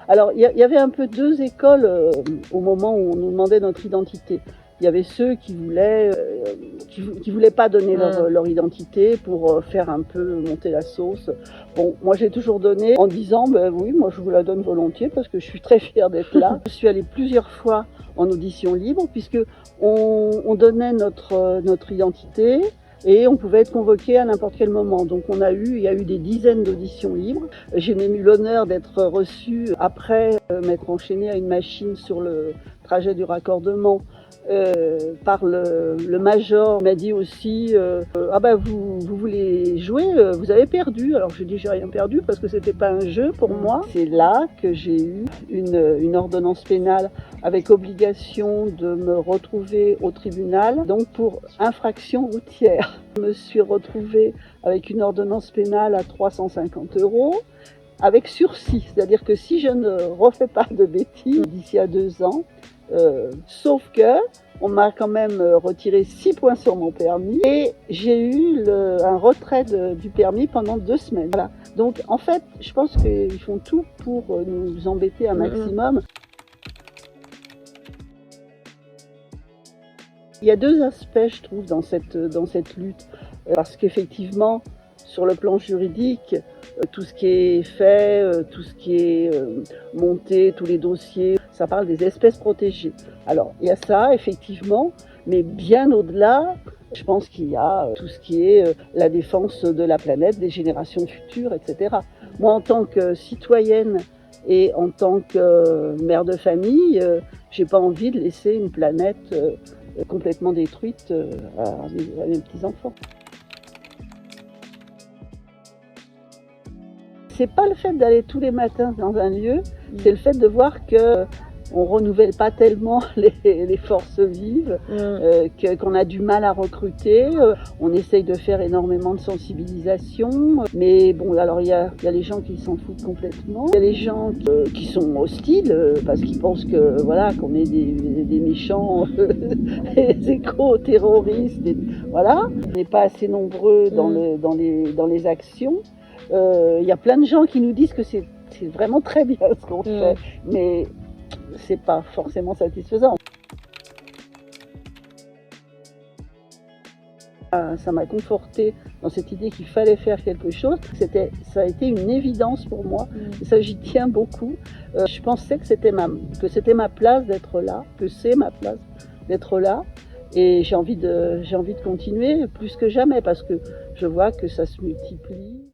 Alors, il y avait un peu deux écoles au moment où on nous demandait notre identité. Il y avait ceux qui voulaient pas donner leur identité pour faire un peu monter la sauce. Bon, moi j'ai toujours donné en disant, ben oui, moi je vous la donne volontiers parce que je suis très fière d'être là. Je suis allée plusieurs fois en audition libre puisque on donnait notre identité. Et on pouvait être convoqué à n'importe quel moment. Donc il y a eu des dizaines d'auditions libres. J'ai même eu l'honneur d'être reçue après m'être enchaînée à une machine sur le trajet du raccordement par le major. Il m'a dit aussi ah ben vous voulez jouer, vous avez perdu. Alors je dis j'ai rien perdu parce que c'était pas un jeu pour moi. C'est là que j'ai eu une ordonnance pénale avec obligation de me retrouver au tribunal, donc pour infraction routière. Je me suis retrouvée avec une ordonnance pénale à 350 € avec sursis, c'est-à-dire que si je ne refais pas de bêtises d'ici à 2 ans, sauf que on m'a quand même retiré 6 points sur mon permis et j'ai eu un retrait du permis pendant 2 semaines. Voilà. Donc en fait, je pense qu'ils font tout pour nous embêter un maximum. Il y a deux aspects, je trouve, dans cette lutte. Parce qu'effectivement, sur le plan juridique, tout ce qui est fait, tout ce qui est monté, tous les dossiers, ça parle des espèces protégées. Alors, il y a ça, effectivement, mais bien au-delà, je pense qu'il y a tout ce qui est la défense de la planète, des générations futures, etc. Moi, en tant que citoyenne et en tant que mère de famille, j'ai pas envie de laisser une planète complètement détruite à mes petits-enfants. C'est pas le fait d'aller tous les matins dans un lieu, c'est le fait de voir que on renouvelle pas tellement les forces vives, qu'on a du mal à recruter. On essaye de faire énormément de sensibilisation, mais bon, alors il y a les gens qui s'en foutent complètement. Il y a les gens qui sont hostiles parce qu'ils pensent que voilà qu'on est des méchants, des éco-terroristes. Voilà, on n'est pas assez nombreux dans les actions. Il y a plein de gens qui nous disent que c'est vraiment très bien ce qu'on fait, mais c'est pas forcément satisfaisant. Ça m'a confortée dans cette idée qu'il fallait faire quelque chose. Ça a été une évidence pour moi. Et ça, j'y tiens beaucoup. Je pensais que c'était ma place d'être là, que c'est ma place d'être là. Et j'ai envie de continuer plus que jamais parce que je vois que ça se multiplie.